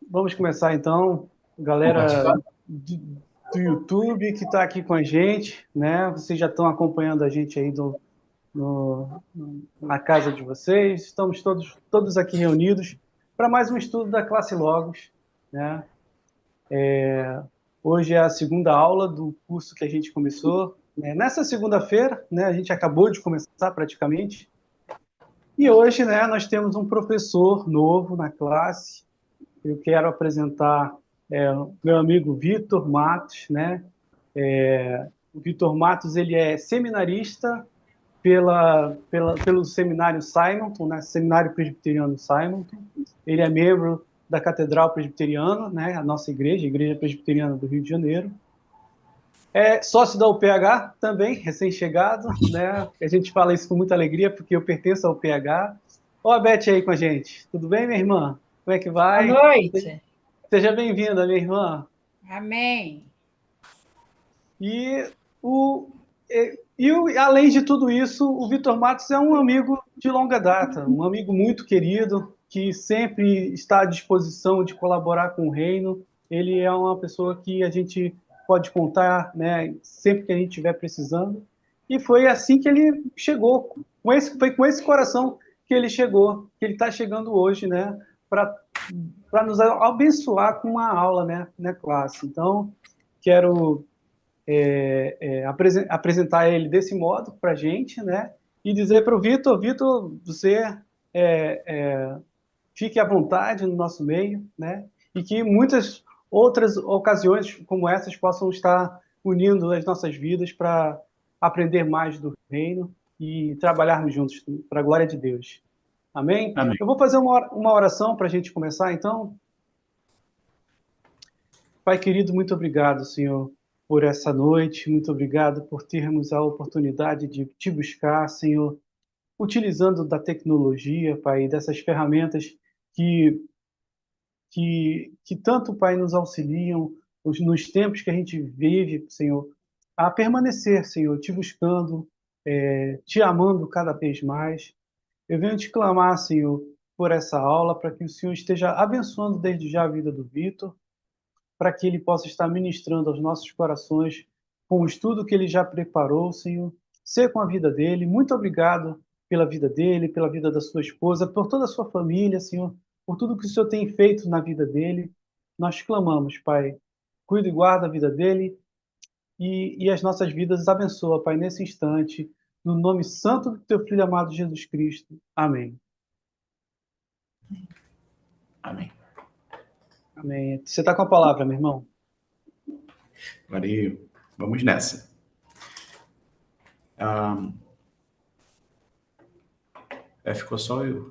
Vamos começar então, Vamos galera participar? do YouTube que está aqui com a gente, né? Vocês já estão acompanhando a gente aí na casa de vocês. Estamos todos aqui reunidos para mais um estudo da classe Logos, né? Hoje é a segunda aula do curso que a gente começou, né? Nessa segunda-feira, né? A gente acabou de começar praticamente. E hoje, né? Nós temos um professor novo na classe. Eu quero apresentar o meu amigo Vitor Matos, né? O Vitor Matos, ele é seminarista pelo seminário Simonton, né? Seminário Presbiteriano Simonton. Ele é membro da Catedral Presbiteriana, né? A nossa igreja, a Igreja Presbiteriana do Rio de Janeiro. É sócio da UPH também, recém-chegado, né? A gente fala isso com muita alegria porque eu pertenço ao UPH. Ó a Beth aí com a gente. Tudo bem, minha irmã? Como é que Boa vai? noite. Seja bem-vinda, minha irmã. Amém. E, além de tudo isso, o Vitor Matos é um amigo de longa data, um amigo muito querido, que sempre está à disposição de colaborar com o reino. Ele é uma pessoa que a gente pode contar, né, sempre que a gente estiver precisando. E foi assim que ele chegou, foi com esse coração que ele chegou, que ele está chegando hoje, né, para nos abençoar com uma aula, né, na classe. Então, quero apresentar ele desse modo para a gente, né? E dizer para o Vitor, você fique à vontade no nosso meio, né? E que muitas outras ocasiões como essas possam estar unindo as nossas vidas para aprender mais do reino e trabalharmos juntos para a glória de Deus. Amém? Amém. Eu vou fazer uma oração para a gente começar, então. Pai querido, muito obrigado, Senhor, por essa noite, muito obrigado por termos a oportunidade de te buscar, Senhor, utilizando da tecnologia, Pai, dessas ferramentas que, que tanto, Pai, nos auxiliam nos tempos que a gente vive, Senhor, a permanecer, Senhor, te buscando, te amando cada vez mais. Eu venho te clamar, Senhor, por essa aula, para que o Senhor esteja abençoando desde já a vida do Vitor, para que ele possa estar ministrando aos nossos corações com o estudo que ele já preparou, Senhor. Ser com a vida dele. Muito obrigado pela vida dele, pela vida da sua esposa, por toda a sua família, Senhor, por tudo que o Senhor tem feito na vida dele. Nós clamamos, Pai, cuida e guarda a vida dele e as nossas vidas abençoa, Pai, nesse instante, no nome santo do teu Filho amado Jesus Cristo. Amém. Amém. Amém. Você está com a palavra, meu irmão? Valeu. Vamos nessa. Ficou só o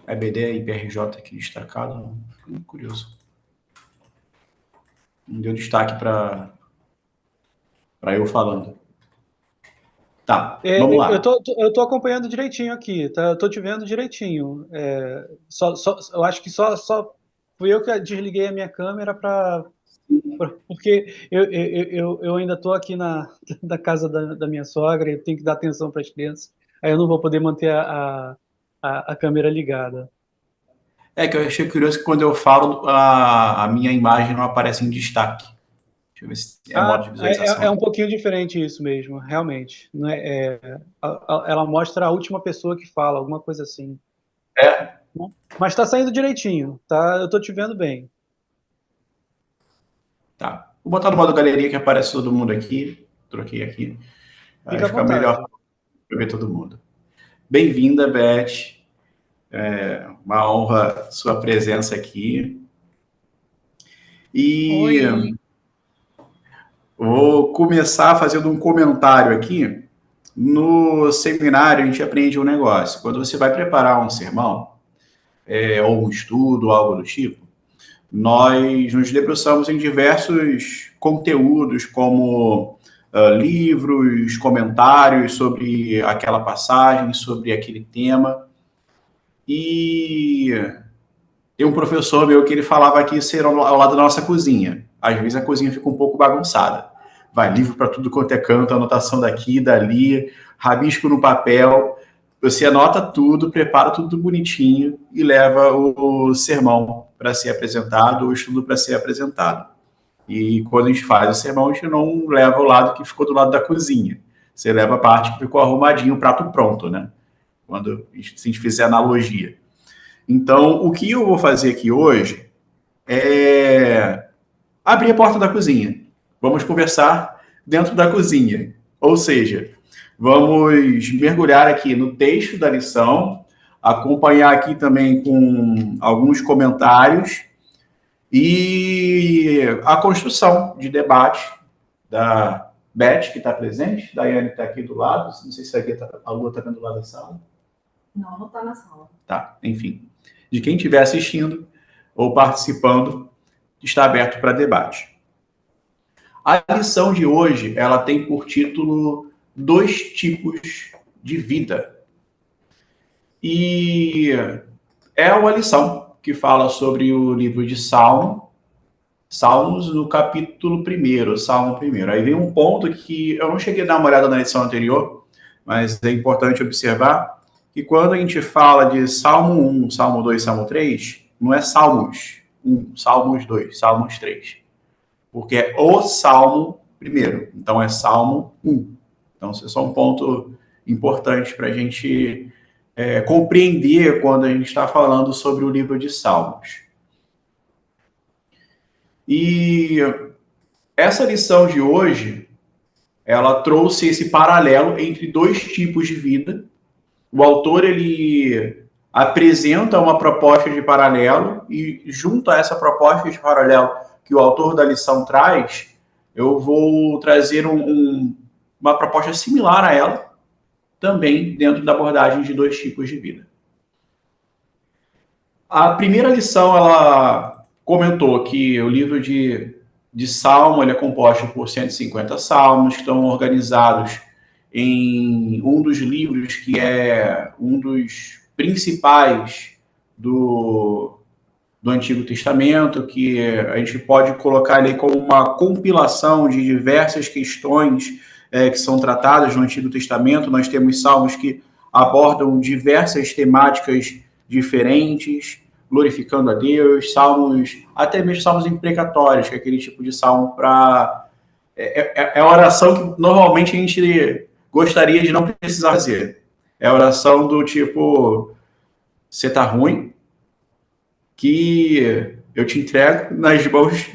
EBD e IBRJ aqui destacado. Fiquei muito curioso. Não deu destaque para eu falando. Tá, vamos lá. Eu tô acompanhando direitinho aqui, tá? Eu tô te vendo direitinho. Eu acho que só fui eu que desliguei a minha câmera porque eu ainda tô aqui na casa da minha sogra e eu tenho que dar atenção para as crianças. Aí eu não vou poder manter a câmera ligada. É que eu achei curioso que quando eu falo, a minha imagem não aparece em destaque. Deixa eu ver se é modo de visualização. É um pouquinho diferente isso mesmo, realmente. Não ela mostra a última pessoa que fala, alguma coisa assim. Mas está saindo direitinho, tá? Eu estou te vendo bem. Tá. Vou botar no modo galeria que aparece todo mundo aqui. Troquei aqui. Aí Fica à fica vontade. melhor para ver todo mundo. Bem-vinda, Beth. É uma honra sua presença aqui. E Oi. Vou começar fazendo um comentário aqui. No seminário, a gente aprende um negócio. Quando você vai preparar um sermão, ou um estudo, algo do tipo, nós nos debruçamos em diversos conteúdos, como livros, comentários sobre aquela passagem, sobre aquele tema. E tem um professor meu que ele falava que isso era ao lado da nossa cozinha. Às vezes a cozinha fica um pouco bagunçada. Vai livro para tudo quanto é canto, anotação daqui, dali, rabisco no papel. você anota tudo, prepara tudo bonitinho e leva o sermão para ser apresentado, o estudo para ser apresentado. E quando a gente faz o sermão, a gente não leva o lado que ficou do lado da cozinha. Você leva a parte que ficou arrumadinho, o prato pronto, né? Quando se a gente fizer analogia. Então, o que eu vou fazer aqui hoje é abrir a porta da cozinha. Vamos conversar dentro da cozinha. Ou seja, vamos mergulhar aqui no texto da lição, acompanhar aqui também com alguns comentários e a construção de debate da Beth, que está presente, Daiane está aqui do lado, não sei se a Lua está do lado da sala. Não, não está na sala. Tá, enfim. De quem estiver assistindo ou participando, está aberto para debate. A lição de hoje, ela tem por título 2 tipos de vida. E é uma lição que fala sobre o livro de Salmos no capítulo 1, Salmo 1. Aí vem um ponto que eu não cheguei a dar uma olhada na lição anterior, mas é importante observar que quando a gente fala de Salmo 1, Salmo 2, Salmo 3, não é Salmos 1, Salmos 2, Salmos 3. Porque é o Salmo 1. Então é Salmo 1. Então, isso é só um ponto importante para a gente compreender quando a gente está falando sobre o livro de Salmos. E essa lição de hoje, ela trouxe esse paralelo entre 2 tipos de vida. O autor, ele apresenta uma proposta de paralelo e junto a essa proposta de paralelo que o autor da lição traz, eu vou trazer uma proposta similar a ela, também dentro da abordagem de 2 tipos de vida. A primeira lição, ela comentou que o livro de Salmo ele é composto por 150 salmos, que estão organizados em um dos livros que é um dos principais do Antigo Testamento, que a gente pode colocar ali como uma compilação de diversas questões que são tratadas no Antigo Testamento. Nós temos salmos que abordam diversas temáticas diferentes, glorificando a Deus, salmos, até mesmo salmos imprecatórios, que é aquele tipo de salmo para... É a oração que normalmente a gente gostaria de não precisar fazer. É a oração do tipo, você tá ruim, que eu te entrego nas mãos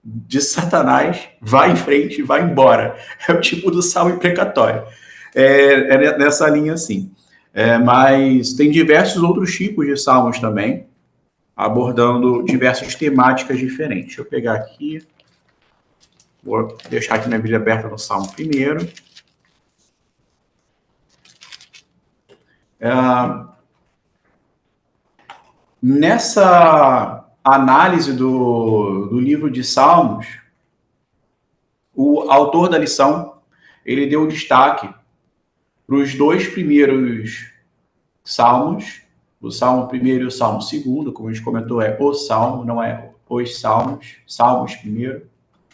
de Satanás, vai em frente, vai embora. É o tipo do salmo imprecatório. É nessa linha assim. Mas tem diversos outros tipos de salmos também, abordando diversas temáticas diferentes. Deixa eu pegar aqui. Vou deixar aqui minha Bíblia aberta no Salmo 1. Nessa análise do livro de Salmos, o autor da lição, ele deu destaque para os 2 primeiros salmos, o Salmo 1 e o Salmo 2, como a gente comentou, é o Salmo, não é os Salmos, Salmos 1,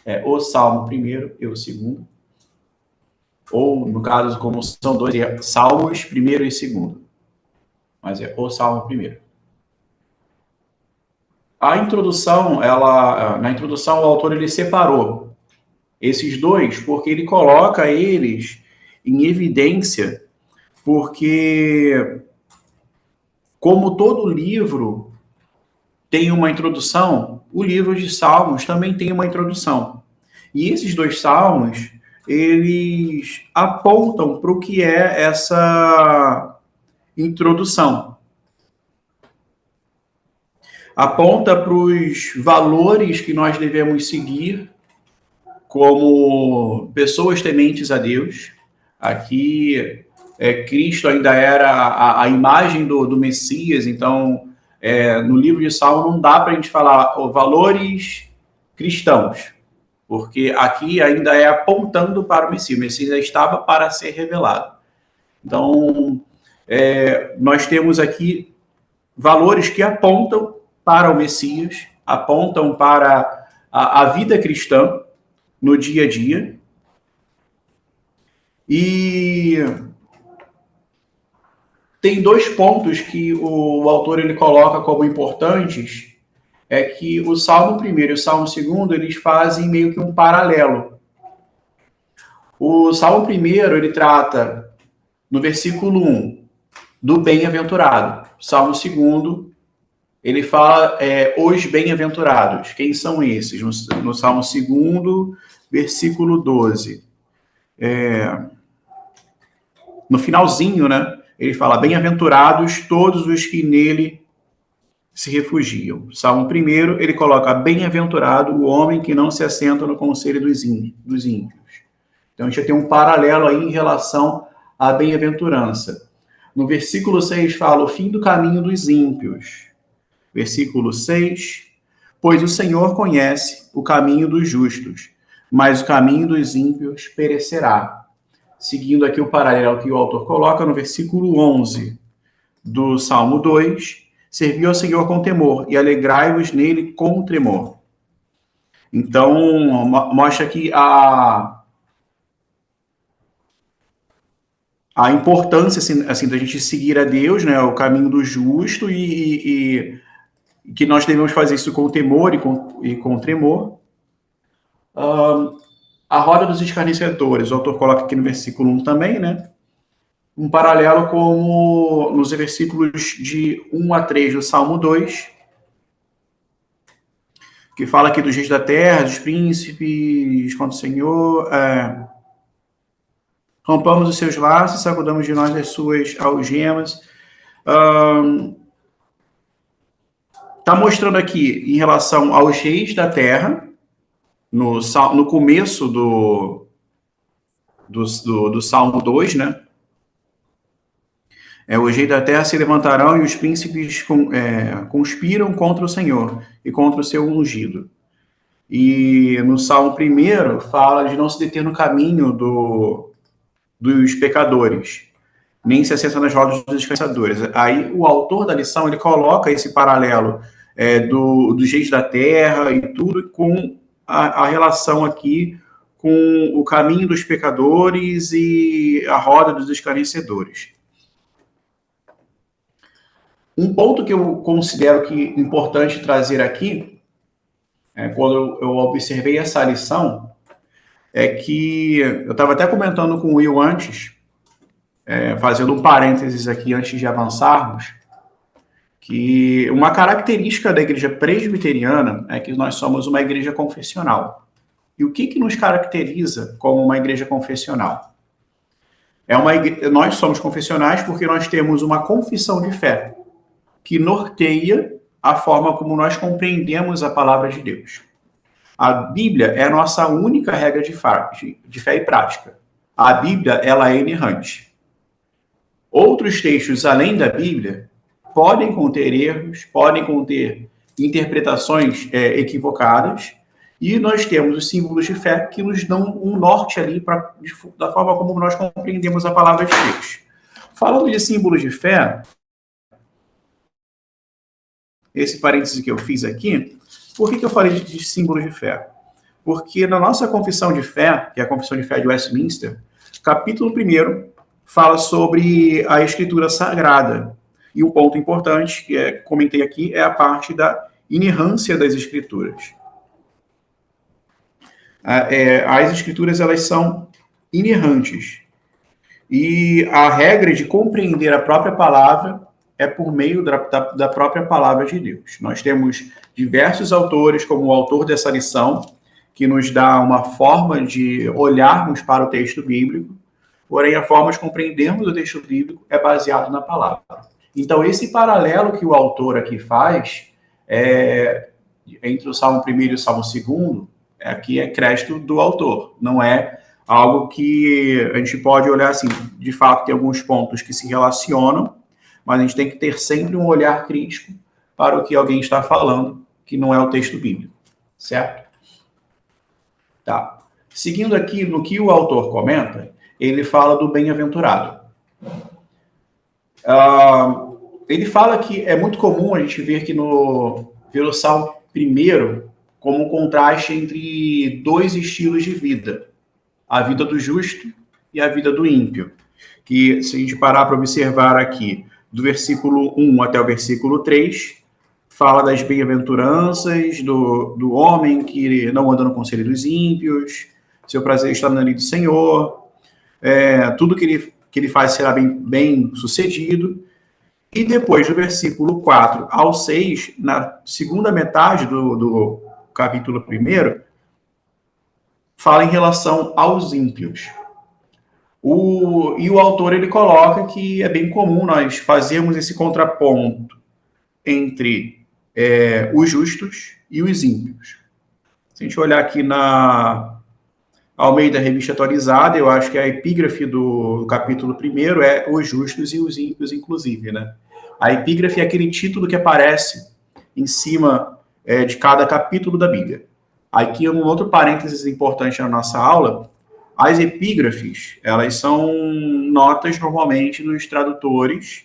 é o Salmo 1 e o 2, ou, no caso, como são 2, é Salmos 1 e 2, mas é o Salmo 1. A introdução, na introdução, o autor ele separou esses 2 porque ele coloca eles em evidência, porque como todo livro tem uma introdução, o livro de Salmos também tem uma introdução. E esses 2 salmos, eles apontam para o que é essa introdução. Aponta para os valores que nós devemos seguir como pessoas tementes a Deus. Aqui, Cristo ainda era a imagem do Messias, então, no livro de Salmo não dá para a gente falar valores cristãos, porque aqui ainda é apontando para o Messias. O Messias já estava para ser revelado. Então, nós temos aqui valores que apontam para o Messias, apontam para a vida cristã no dia a dia. E tem dois pontos que o autor ele coloca como importantes, é que o Salmo 1º e o Salmo 2º, eles fazem meio que um paralelo. O Salmo 1º, ele trata, no versículo 1, do bem-aventurado. O Salmo 2º, ele fala os bem-aventurados. Quem são esses? No Salmo 2º, versículo 12. No finalzinho, né? Ele fala, bem-aventurados todos os que nele se refugiam. Salmo 1º, ele coloca, bem-aventurado o homem que não se assenta no conselho dos ímpios. Então, a gente já tem um paralelo aí em relação à bem-aventurança. No versículo 6 fala, o fim do caminho dos ímpios. Versículo 6, pois o Senhor conhece o caminho dos justos, mas o caminho dos ímpios perecerá. Seguindo aqui o paralelo que o autor coloca no versículo 11 do Salmo 2, servi ao Senhor com temor e alegrai-vos nele com tremor. Então, mostra aqui a importância assim, da gente seguir a Deus, né, o caminho do justo e que nós devemos fazer isso com temor e com tremor. A roda dos escarnecedores, o autor coloca aqui no versículo 1 também, né? Um paralelo como nos versículos de 1 a 3 do Salmo 2, que fala aqui dos reis da terra, dos príncipes, contra o Senhor. Rompamos os seus laços, sacudamos de nós as suas algemas. Está mostrando aqui, em relação aos reis da terra, no começo do Salmo 2, né? Os reis da terra se levantarão e os príncipes conspiram contra o Senhor e contra o seu ungido. E no Salmo 1 fala de não se deter no caminho dos pecadores, nem se assenta nas rodas dos descansadores. Aí o autor da lição ele coloca esse paralelo dos reis da terra e tudo com a relação aqui com o caminho dos pecadores e a roda dos escarnecedores. Um ponto que eu considero que importante trazer aqui, quando eu observei essa lição, é que eu estava até comentando com o Will antes, fazendo um parênteses aqui antes de avançarmos, que uma característica da igreja presbiteriana é que nós somos uma igreja confessional. E o que nos caracteriza como uma igreja confessional? Nós somos confessionais porque nós temos uma confissão de fé que norteia a forma como nós compreendemos a palavra de Deus. A Bíblia é a nossa única regra de fé e prática. A Bíblia, ela é inerrante. Outros textos, além da Bíblia, podem conter erros, podem conter interpretações equivocadas, e nós temos os símbolos de fé que nos dão um norte ali da forma como nós compreendemos a palavra de Deus. Falando de símbolos de fé, esse parêntese que eu fiz aqui, por que eu falei de símbolos de fé? Porque na nossa confissão de fé, que é a confissão de fé de Westminster, capítulo 1 fala sobre a Escritura Sagrada. E um ponto importante, que comentei aqui, é a parte da inerrância das Escrituras. As Escrituras, elas são inerrantes. E a regra de compreender a própria palavra é por meio da própria palavra de Deus. Nós temos diversos autores, como o autor dessa lição, que nos dá uma forma de olharmos para o texto bíblico, porém a forma de compreendermos o texto bíblico é baseado na palavra. Então, esse paralelo que o autor aqui faz entre o Salmo 1 e o Salmo 2, aqui é crédito do autor, não é algo que a gente pode olhar assim, de fato tem alguns pontos que se relacionam, mas a gente tem que ter sempre um olhar crítico para o que alguém está falando, que não é o texto bíblico, certo? Tá. Seguindo aqui no que o autor comenta, ele fala do bem-aventurado. Ele fala que é muito comum a gente ver que no Salmo 1 como um contraste entre dois estilos de vida, a vida do justo e a vida do ímpio. Que se a gente parar para observar aqui, do versículo 1 até o versículo 3, fala das bem-aventuranças do homem que não anda no conselho dos ímpios, seu prazer está na lei do Senhor, tudo que ele faz será bem sucedido. E depois, do versículo 4 ao 6, na segunda metade do capítulo 1, fala em relação aos ímpios. E o autor ele coloca que é bem comum nós fazermos esse contraponto entre os justos e os ímpios. Se a gente olhar aqui na Almeida Revista Atualizada, eu acho que a epígrafe do capítulo 1 é os justos e os ímpios, inclusive, né? A epígrafe é aquele título que aparece em cima de cada capítulo da Bíblia. Aqui, um outro parênteses importante na nossa aula, as epígrafes, elas são notas normalmente nos tradutores,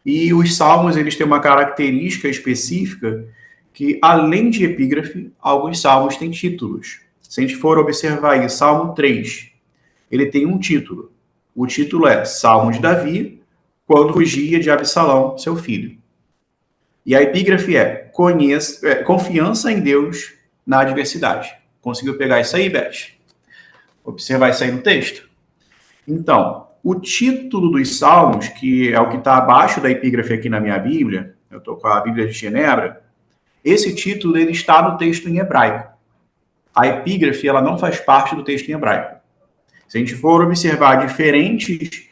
e os salmos, eles têm uma característica específica que, além de epígrafe, alguns salmos têm títulos. Se a gente for observar aí, Salmo 3, ele tem um título. O título é Salmo de Davi, quando fugia de Absalão, seu filho. E a epígrafe é confiança em Deus na adversidade. Conseguiu pegar isso aí, Beth? Observar isso aí no texto? Então, o título dos Salmos, que é o que está abaixo da epígrafe aqui na minha Bíblia, eu estou com a Bíblia de Genebra, esse título ele está no texto em hebraico. A epígrafe ela não faz parte do texto em hebraico. Se a gente for observar diferentes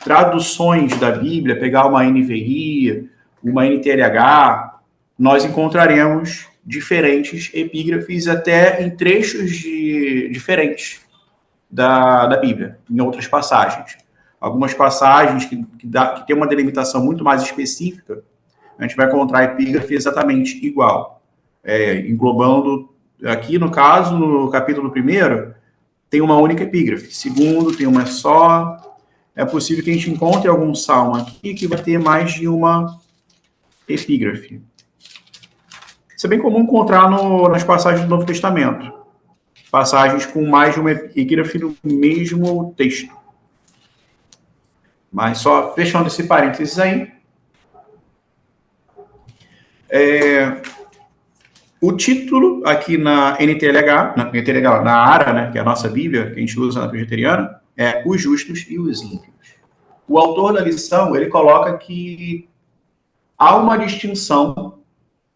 traduções da Bíblia, pegar uma NVI, uma NTLH, nós encontraremos diferentes epígrafes até em trechos diferentes da Bíblia, em outras passagens. Algumas passagens que tem uma delimitação muito mais específica, a gente vai encontrar a epígrafe exatamente igual, englobando. Aqui, no caso, no capítulo 1, tem uma única epígrafe. Segundo, tem uma só. É possível que a gente encontre algum salmo aqui que vai ter mais de uma epígrafe. Isso é bem comum encontrar nas passagens do Novo Testamento. Passagens com mais de uma epígrafe no mesmo texto. Mas só fechando esse parênteses aí. O título aqui na NTLH, na ARA, né, que é a nossa Bíblia, que a gente usa na presbiteriana, é Os Justos e os Ímpios. O autor da lição, ele coloca que há uma distinção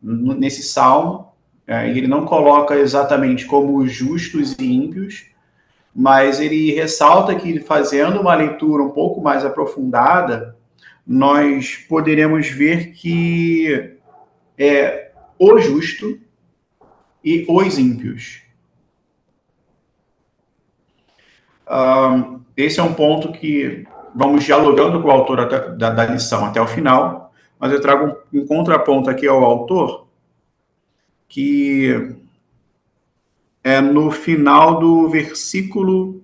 nesse salmo, e ele não coloca exatamente como os justos e ímpios, mas ele ressalta que, fazendo uma leitura um pouco mais aprofundada, nós poderemos ver que o justo e os ímpios. Esse é um ponto que vamos dialogando com o autor da lição até o final, mas eu trago um contraponto aqui ao autor, que é no final do versículo...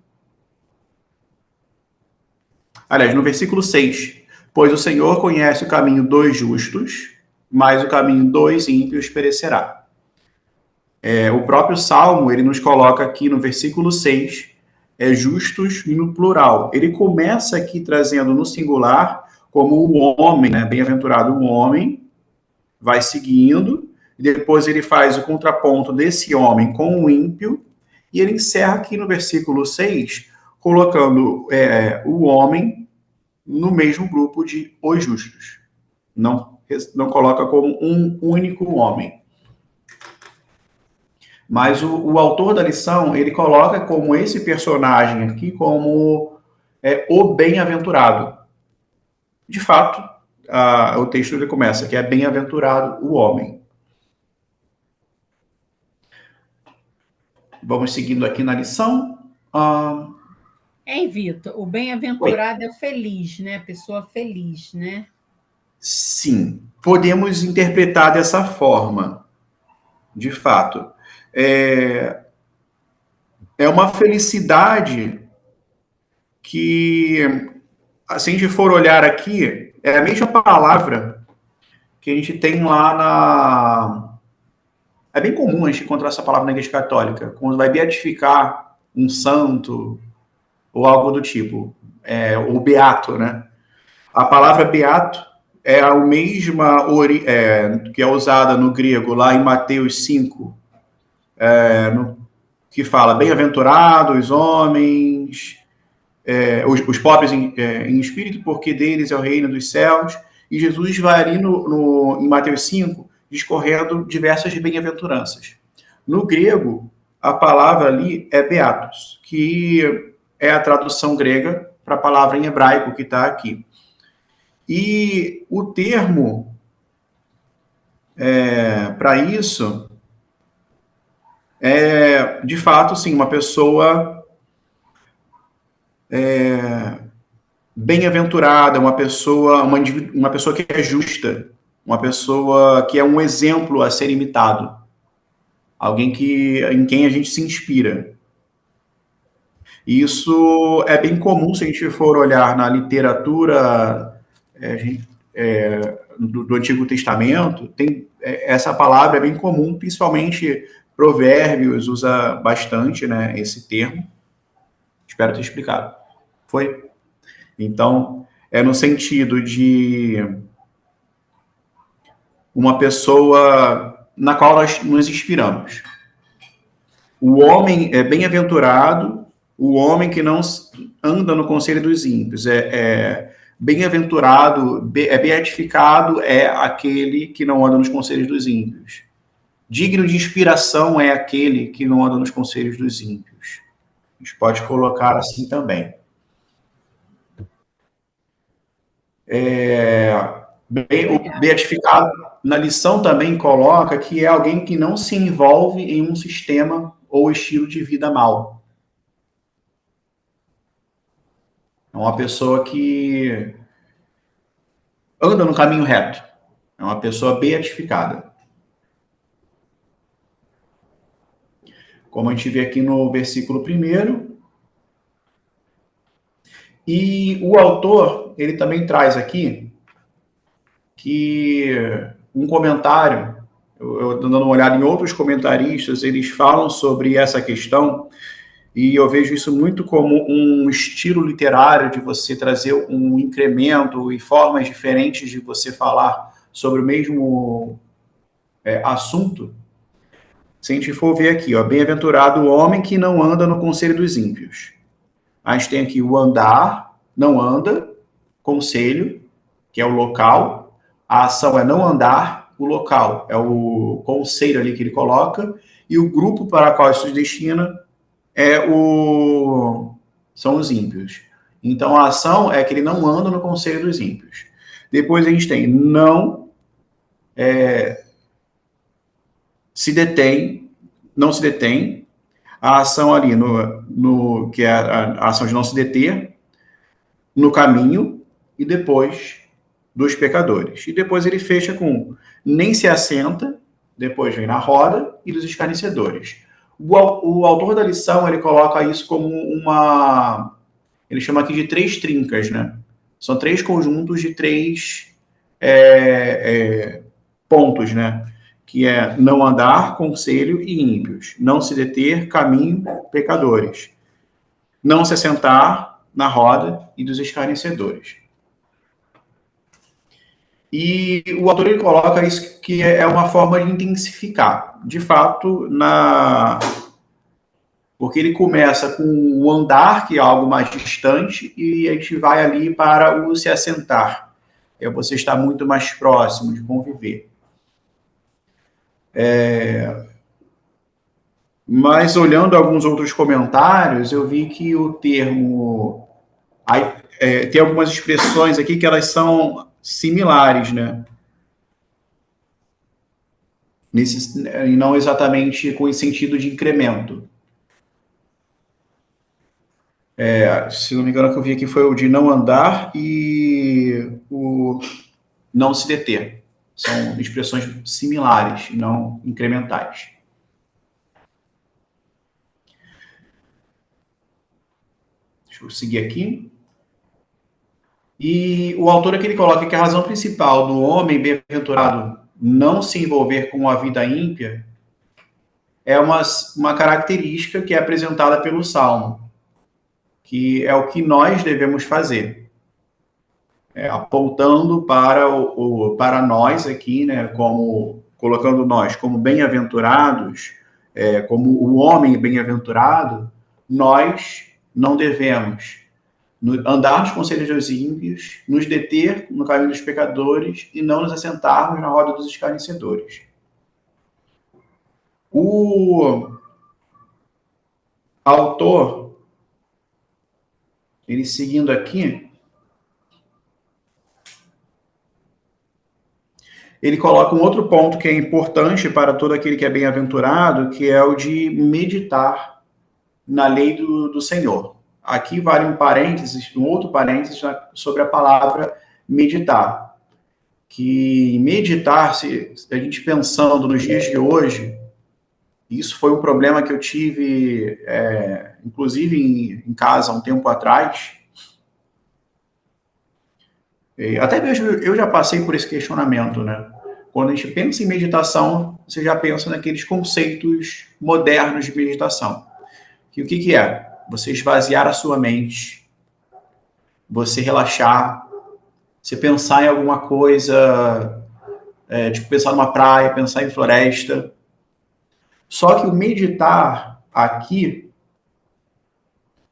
Aliás, no versículo 6. Pois o Senhor conhece o caminho dos justos, mas o caminho dos ímpios perecerá. O próprio Salmo, ele nos coloca aqui no versículo 6, justos no plural. Ele começa aqui trazendo no singular como o homem, né? Bem-aventurado o homem, vai seguindo, e depois ele faz o contraponto desse homem com o ímpio, e ele encerra aqui no versículo 6, colocando o homem no mesmo grupo de os justos. Não coloca como um único homem. Mas o autor da lição, ele coloca como esse personagem aqui como o bem-aventurado. De fato, o texto ele começa que é bem-aventurado o homem. Vamos seguindo aqui na lição. Vitor, o bem-aventurado é o feliz, né? A pessoa feliz, né? Sim, podemos interpretar dessa forma, de fato. É uma felicidade que, se a gente for olhar aqui, é a mesma palavra que a gente tem lá na... É bem comum a gente encontrar essa palavra na Igreja Católica, quando vai beatificar um santo ou algo do tipo, o beato, né? A palavra beato é a mesma que é usada no grego, lá em Mateus 5, que fala: bem-aventurados os homens, os pobres em espírito, porque deles é o reino dos céus. E Jesus vai ali em Mateus 5, discorrendo diversas bem-aventuranças. No grego, a palavra ali é beatos, que é a tradução grega para a palavra em hebraico que está aqui. E o termo para isso é, de fato, sim, uma pessoa bem-aventurada, uma pessoa que é justa, uma pessoa que é um exemplo a ser imitado, alguém em quem a gente se inspira. E isso é bem comum se a gente for olhar na literatura do Antigo Testamento, essa palavra é bem comum, principalmente Provérbios usa bastante, né, esse termo. Espero ter explicado. Foi? Então, é no sentido de uma pessoa na qual nós nos inspiramos. O homem é bem-aventurado, o homem que não anda no conselho dos ímpios. Bem-aventurado, beatificado é aquele que não anda nos conselhos dos ímpios. Digno de inspiração é aquele que não anda nos conselhos dos ímpios. A gente pode colocar assim também. O beatificado, na lição também coloca que é alguém que não se envolve em um sistema ou estilo de vida mal. É uma pessoa que anda no caminho reto. É uma pessoa beatificada. Como a gente vê aqui no versículo 1. E o autor, ele também traz aqui que um comentário, eu dando uma olhada em outros comentaristas, eles falam sobre essa questão, e eu vejo isso muito como um estilo literário de você trazer um incremento e formas diferentes de você falar sobre o mesmo assunto. Se a gente for ver aqui, ó, bem-aventurado o homem que não anda no conselho dos ímpios. A gente tem aqui o andar, não anda, conselho, que é o local. A ação é não andar, o local é o conselho ali que ele coloca, e o grupo para o qual isso se destina são os ímpios. Então, a ação é que ele não anda no conselho dos ímpios. Depois a gente tem não se detém. A ação ali, que é a ação de não se deter, no caminho, e depois dos pecadores. E depois ele fecha com nem se assenta, depois vem na roda, e dos escarnecedores. O autor da lição, ele coloca isso como ele chama aqui de 3 trincas, né? São 3 conjuntos de 3 pontos, né? Que é não andar, conselho e ímpios. Não se deter, caminho, pecadores. Não se assentar, na roda, e dos escarnecedores. E o autor ele coloca isso que é uma forma de intensificar. De fato, porque ele começa com o andar, que é algo mais distante, e a gente vai ali para o se assentar. Você está muito mais próximo de conviver. Mas olhando alguns outros comentários, eu vi que o termo... tem algumas expressões aqui que elas são similares, né? E não exatamente com esse sentido de incremento. Se não me engano, o que eu vi aqui foi o de não andar e o não se deter. São expressões similares, não incrementais. Deixa eu seguir aqui. E o autor aqui ele coloca que a razão principal do homem bem-aventurado não se envolver com a vida ímpia é uma característica que é apresentada pelo Salmo, que é o que nós devemos fazer. apontando para nós aqui, né, colocando nós como bem-aventurados, como o homem bem-aventurado, nós não devemos andar nos conselhos dos ímpios, nos deter no caminho dos pecadores e não nos assentarmos na roda dos escarnecedores. O autor, ele seguindo aqui, ele coloca um outro ponto que é importante para todo aquele que é bem-aventurado, que é o de meditar na lei do Senhor. Aqui vale um outro parênteses sobre a palavra meditar. Que meditar, se a gente pensando nos dias de hoje, isso foi um problema que eu tive, inclusive em casa, um tempo atrás. Até mesmo eu já passei por esse questionamento, né? Quando a gente pensa em meditação, você já pensa naqueles conceitos modernos de meditação. Que o que é? Você esvaziar a sua mente, você relaxar, você pensar em alguma coisa, tipo pensar numa praia, pensar em floresta. Só que o meditar aqui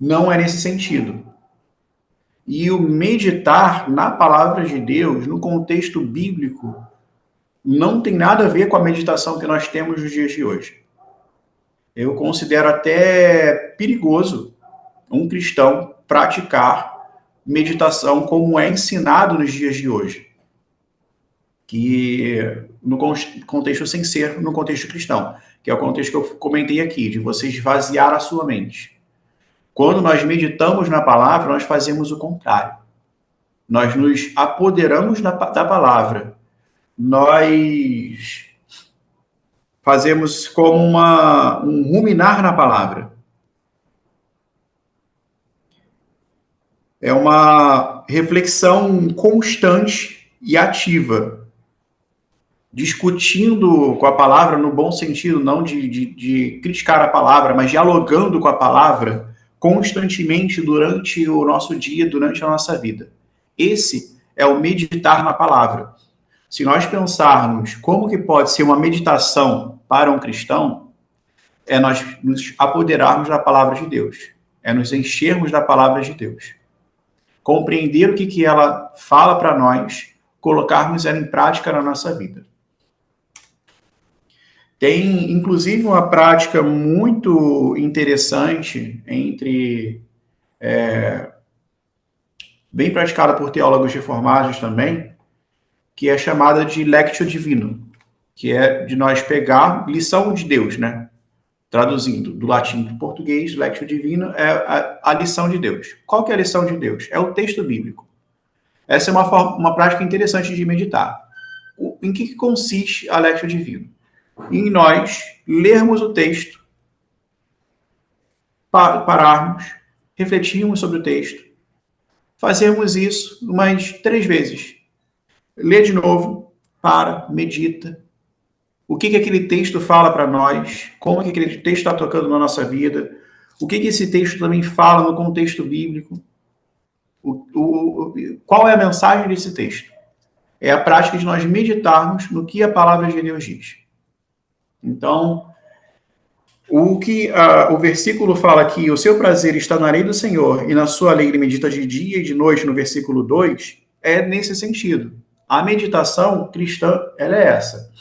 não é nesse sentido. E o meditar na palavra de Deus, no contexto bíblico, não tem nada a ver com a meditação que nós temos nos dias de hoje. Eu considero até perigoso um cristão praticar meditação como é ensinado nos dias de hoje. Que no contexto sem ser no contexto cristão, que é o contexto que eu comentei aqui, de você esvaziar a sua mente. Quando nós meditamos na palavra, nós fazemos o contrário. Nós nos apoderamos da palavra. Nós fazemos como um ruminar na palavra. É uma reflexão constante e ativa, discutindo com a palavra no bom sentido, não de criticar a palavra, mas dialogando com a palavra constantemente durante o nosso dia, durante a nossa vida. Esse é o meditar na palavra. Se nós pensarmos como que pode ser uma meditação para um cristão, é nós nos apoderarmos da palavra de Deus, é nos enchermos da palavra de Deus, compreender o que ela fala para nós, colocarmos ela em prática na nossa vida. Tem, inclusive, uma prática muito interessante bem praticada por teólogos reformados também, que é chamada de Lectio Divina, que é de nós pegar lição de Deus, né? Traduzindo do latim para o português, Lectio Divina é a lição de Deus. Qual que é a lição de Deus? É o texto bíblico. Essa é uma prática interessante de meditar. Em que consiste a Lectio Divina? Em nós lermos o texto, pararmos, refletirmos sobre o texto, fazermos isso umas 3 vezes. Lê de novo, medita. O que aquele texto fala para nós, como que aquele texto está tocando na nossa vida, o que esse texto também fala no contexto bíblico, qual é a mensagem desse texto. É a prática de nós meditarmos no que a palavra de Deus diz. Então, o que o versículo fala aqui, o seu prazer está na lei do Senhor e na sua lei ele medita de dia e de noite, no versículo 2, é nesse sentido. A meditação cristã, ela é essa.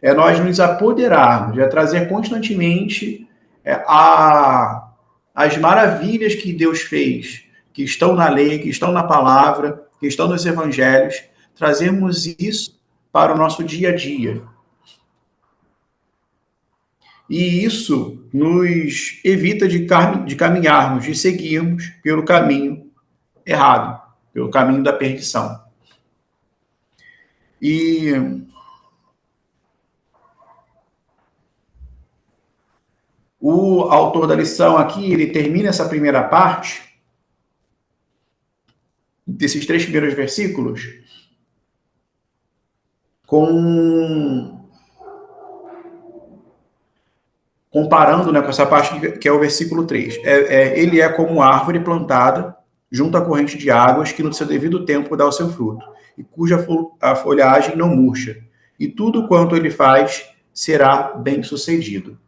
É nós nos apoderarmos, é trazer constantemente as maravilhas que Deus fez, que estão na lei, que estão na palavra, que estão nos evangelhos, trazermos isso para o nosso dia a dia. E isso nos evita de caminharmos, de seguirmos pelo caminho errado, pelo caminho da perdição. E o autor da lição aqui, ele termina essa primeira parte, desses 3 primeiros versículos, comparando, né, com essa parte que é o versículo 3. Ele é como árvore plantada junto à corrente de águas que no seu devido tempo dá o seu fruto, e cuja a folhagem não murcha, e tudo quanto ele faz será bem-sucedido.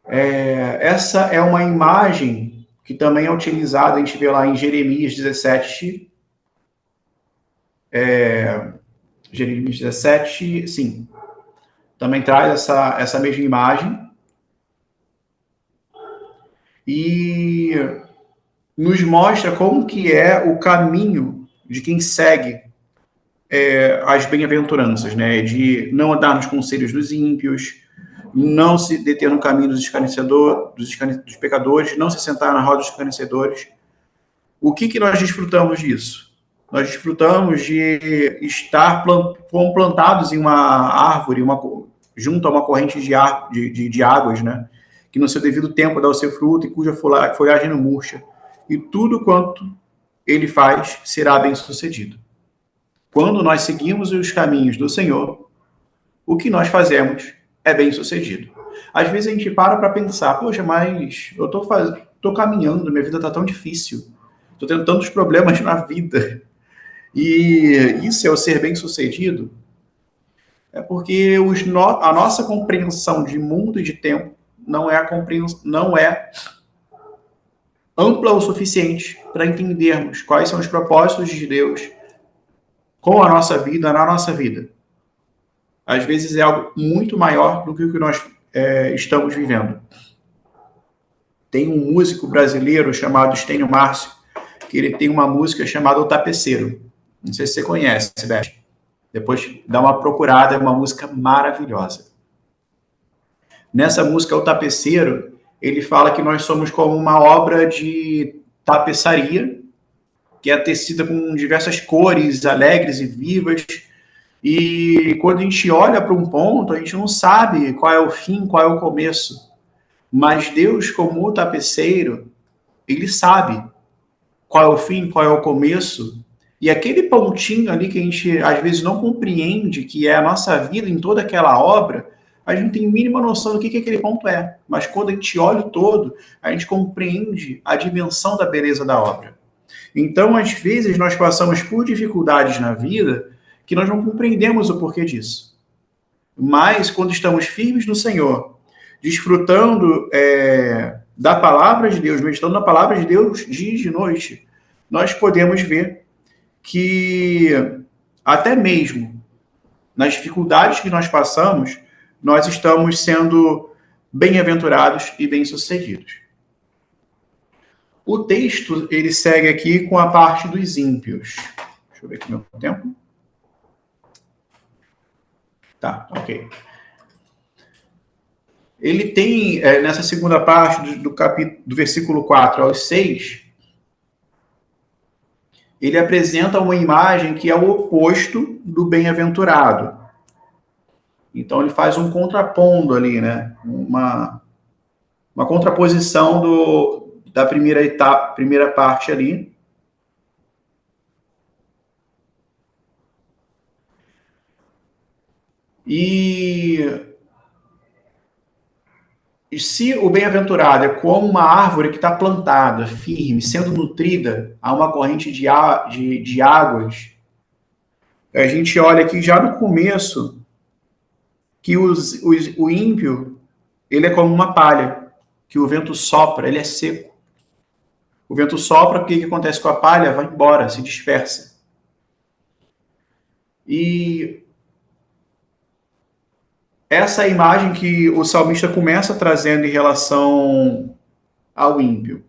Essa é uma imagem que também é utilizada, a gente vê lá em Jeremias 17, Jeremias 17, sim, também traz essa mesma imagem, e nos mostra como que é o caminho de quem segue as bem-aventuranças, né? De não andar nos conselhos dos ímpios, não se deter no caminho dos pecadores, não se sentar na roda dos escarnecedores. O que nós desfrutamos disso? Nós desfrutamos de estar plantados em uma árvore, junto a uma corrente de águas, né? Que no seu devido tempo dá o seu fruto e cuja folhagem não murcha. E tudo quanto ele faz será bem sucedido. Quando nós seguimos os caminhos do Senhor, o que nós fazemos é bem sucedido. Às vezes a gente para pensar, poxa, mas eu tô caminhando, minha vida está tão difícil, estou tendo tantos problemas na vida, e isso é o ser bem sucedido? É porque a nossa compreensão de mundo e de tempo não é ampla o suficiente para entendermos quais são os propósitos de Deus com a nossa vida, na nossa vida. Às vezes é algo muito maior do que o que nós estamos vivendo. Tem um músico brasileiro chamado Estênio Márcio, que ele tem uma música chamada O Tapeceiro. Não sei se você conhece, Beth. Depois dá uma procurada, é uma música maravilhosa. Nessa música, O Tapeceiro, ele fala que nós somos como uma obra de tapeçaria, que é tecida com diversas cores alegres e vivas, e quando a gente olha para um ponto, a gente não sabe qual é o fim, qual é o começo, mas Deus, como o tapeceiro, ele sabe qual é o fim, qual é o começo, e aquele pontinho ali que a gente às vezes não compreende, que é a nossa vida em toda aquela obra, a gente tem mínima noção do que aquele ponto é, mas quando a gente olha o todo, a gente compreende a dimensão da beleza da obra. Então, às vezes, nós passamos por dificuldades na vida que nós não compreendemos o porquê disso. Mas, quando estamos firmes no Senhor, desfrutando da palavra de Deus, meditando na palavra de Deus dia e de noite, nós podemos ver que, até mesmo nas dificuldades que nós passamos, nós estamos sendo bem-aventurados e bem-sucedidos. O texto, ele segue aqui com a parte dos ímpios. Deixa eu ver aqui meu tempo. Tá, ok. Ele tem, nessa segunda parte do versículo 4 ao 6, ele apresenta uma imagem que é o oposto do bem-aventurado. Então, ele faz um contrapondo ali, né? Uma contraposição da primeira parte ali. E se o bem-aventurado é como uma árvore que está plantada, firme, sendo nutrida a uma corrente de águas, a gente olha aqui já no começo que o ímpio, ele é como uma palha, que o vento sopra, ele é seco. O vento sopra, o que acontece com a palha? Vai embora, se dispersa. E essa é a imagem que o salmista começa trazendo em relação ao ímpio.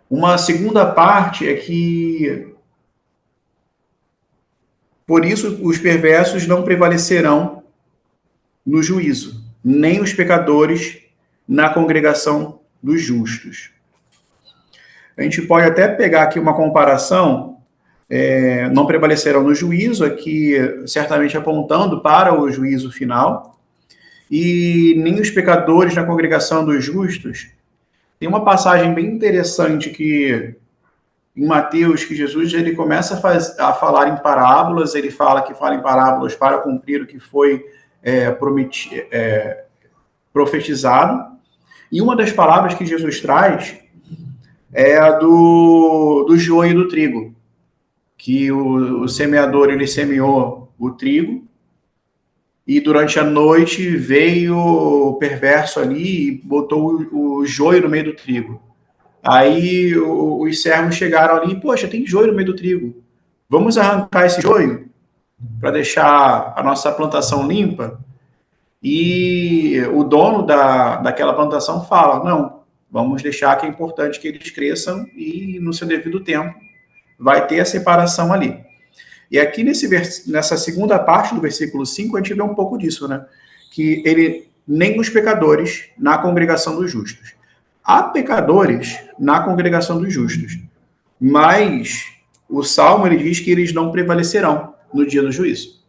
Uma segunda parte é que, por isso, os perversos não prevalecerão no juízo, nem os pecadores na congregação dos justos. A gente pode até pegar aqui uma comparação, não prevalecerão no juízo, aqui certamente apontando para o juízo final, e nem os pecadores na congregação dos justos. Tem uma passagem bem interessante que em Mateus, que Jesus ele começa a falar em parábolas, ele fala que fala em parábolas para cumprir o que foi profetizado, E uma das palavras que Jesus traz é a do joio e do trigo, que o semeador ele semeou o trigo e durante a noite veio o perverso ali e botou o joio no meio do trigo. Aí os servos chegaram ali, poxa, tem joio no meio do trigo. Vamos arrancar esse joio para deixar a nossa plantação limpa? E o dono daquela plantação fala, não, vamos deixar que é importante que eles cresçam e no seu devido tempo vai ter a separação ali. E aqui nessa segunda parte do versículo 5, a gente vê um pouco disso, né? Que ele, nem os pecadores na congregação dos justos. Há pecadores na congregação dos justos, mas o Salmo ele diz que eles não prevalecerão no dia do juízo,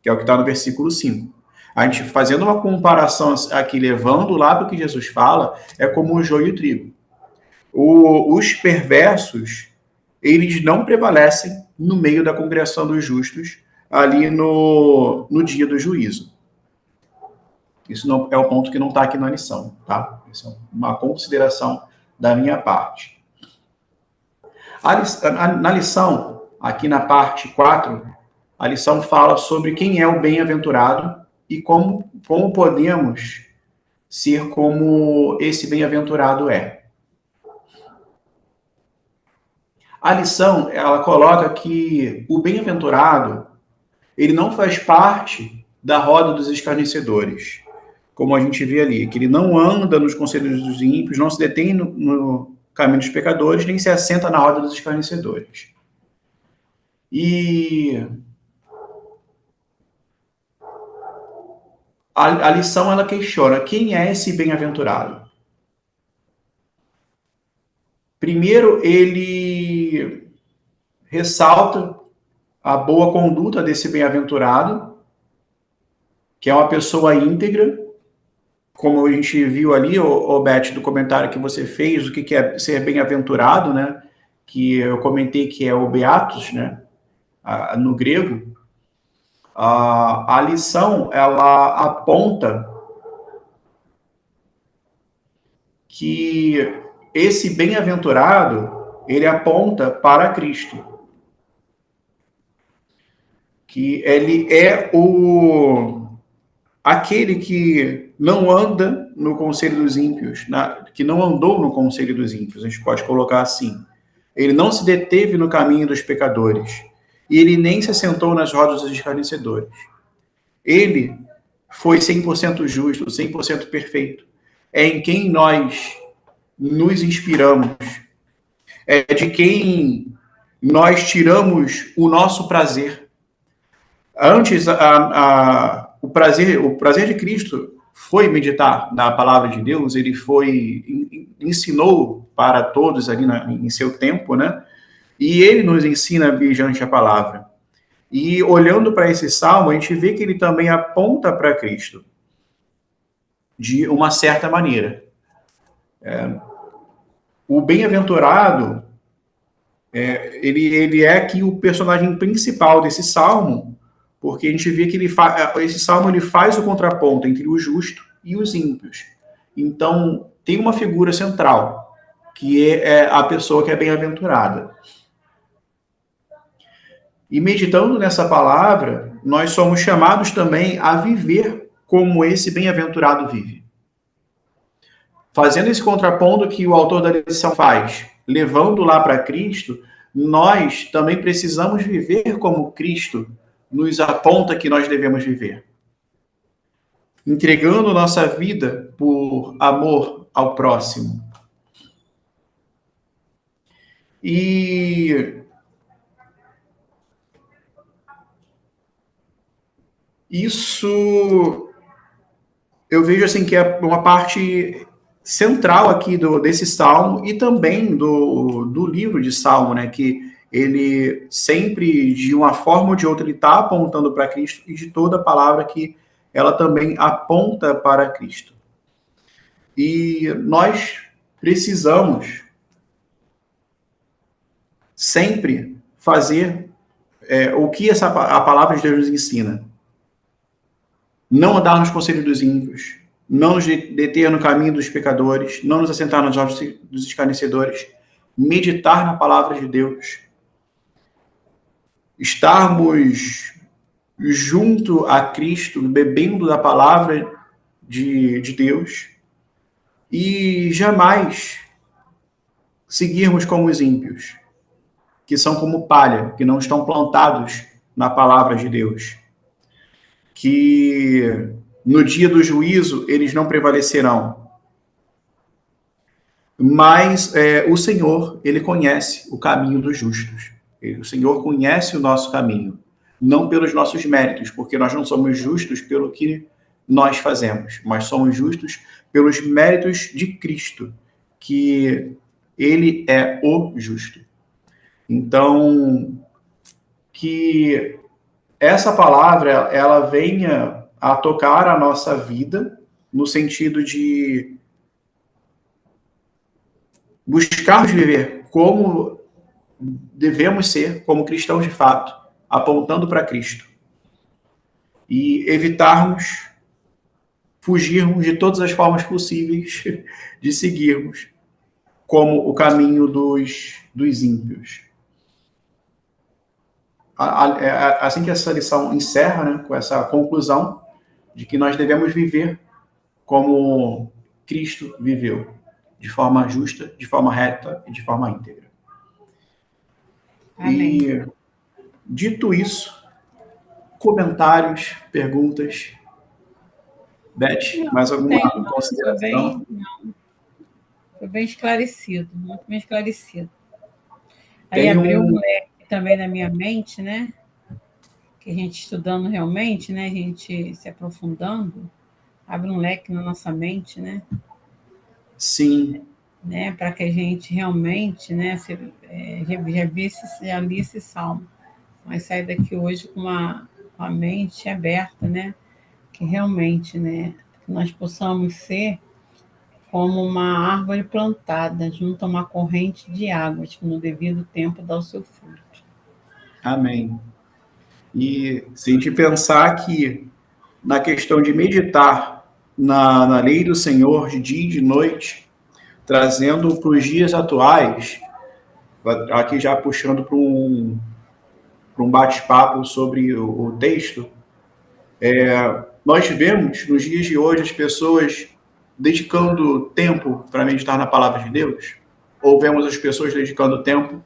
que é o que está no versículo 5. A gente fazendo uma comparação aqui, levando lá para o que Jesus fala, é como o joio e o trigo. Os perversos, eles não prevalecem no meio da congregação dos justos, ali no dia do juízo. Isso não é o ponto que não está aqui na lição, tá? Isso é uma consideração da minha parte. Na lição, aqui na parte 4, a lição fala sobre quem é o bem-aventurado e como podemos ser como esse bem-aventurado é. A lição, ela coloca que o bem-aventurado, ele não faz parte da roda dos escarnecedores, como a gente vê ali, que ele não anda nos conselhos dos ímpios, não se detém no caminho dos pecadores, nem se assenta na roda dos escarnecedores. E a lição, ela questiona quem é esse bem-aventurado. Primeiro, ele ressalta a boa conduta desse bem-aventurado, que é uma pessoa íntegra, como a gente viu ali, Beth, do comentário que você fez, o que é ser bem-aventurado, né? Que eu comentei que é o beatos, né? No grego. A lição, ela aponta que esse bem-aventurado, ele aponta para Cristo. Que ele é aquele que não anda no conselho dos ímpios, que não andou no conselho dos ímpios, a gente pode colocar assim. Ele não se deteve no caminho dos pecadores, e ele nem se assentou nas rodas dos escarnecedores. Ele foi 100% justo, 100% perfeito. É em quem nós nos inspiramos. É de quem nós tiramos o nosso prazer. Antes, o prazer de Cristo foi meditar na palavra de Deus, ele ensinou para todos ali em seu tempo, né? E ele nos ensina mediante a palavra. E olhando para esse salmo, a gente vê que ele também aponta para Cristo, de uma certa maneira. O bem-aventurado, ele é aqui o personagem principal desse salmo, porque a gente vê que esse salmo ele faz o contraponto entre o justo e os ímpios. Então, tem uma figura central, que é a pessoa que é bem-aventurada. E meditando nessa palavra, nós somos chamados também a viver como esse bem-aventurado vive. Fazendo esse contraponto que o autor da lição faz, levando lá para Cristo, nós também precisamos viver como Cristo nos aponta que nós devemos viver. Entregando nossa vida por amor ao próximo. E isso eu vejo assim que é uma parte central aqui desse salmo e também do livro de Salmo, né? Que ele sempre, de uma forma ou de outra, ele está apontando para Cristo e de toda a palavra que ela também aponta para Cristo. E nós precisamos sempre fazer o que a palavra de Deus nos ensina. Não andar nos conselhos dos ímpios, não nos deter no caminho dos pecadores, não nos assentar nos olhos dos escarnecedores, meditar na palavra de Deus, estarmos junto a Cristo, bebendo da palavra de Deus, e jamais seguirmos como os ímpios, que são como palha, que não estão plantados na palavra de Deus, que no dia do juízo eles não prevalecerão. Mas o Senhor, ele conhece o caminho dos justos. O Senhor conhece o nosso caminho, não pelos nossos méritos, porque nós não somos justos pelo que nós fazemos, mas somos justos pelos méritos de Cristo, que ele é o justo. Então, que essa palavra, ela venha a tocar a nossa vida, no sentido de buscarmos viver como devemos ser, como cristãos de fato, apontando para Cristo. E evitarmos, fugirmos de todas as formas possíveis de seguirmos como o caminho dos ímpios. Assim que essa lição encerra, né, com essa conclusão de que nós devemos viver como Cristo viveu, de forma justa, de forma reta e de forma íntegra. Amém. E, dito isso, comentários, perguntas. Beth, mais alguma consideração? Foi bem esclarecido, muito bem esclarecido. Aí abriu um leque também na minha mente, né? Que a gente estudando realmente, né? A gente se aprofundando, abre um leque na nossa mente, né? Sim. Né? Para que a gente realmente, né? Já li esse salmo, mas sair daqui hoje com a mente aberta, né? Que realmente, né? Que nós possamos ser como uma árvore plantada junto a uma corrente de águas, que no devido tempo dá o seu fruto. Amém. E se a gente pensar que na questão de meditar na lei do Senhor de dia e de noite, trazendo para os dias atuais, aqui já puxando para um bate-papo sobre o texto, nós vemos nos dias de hoje as pessoas dedicando tempo para meditar na palavra de Deus, ou vemos as pessoas dedicando tempo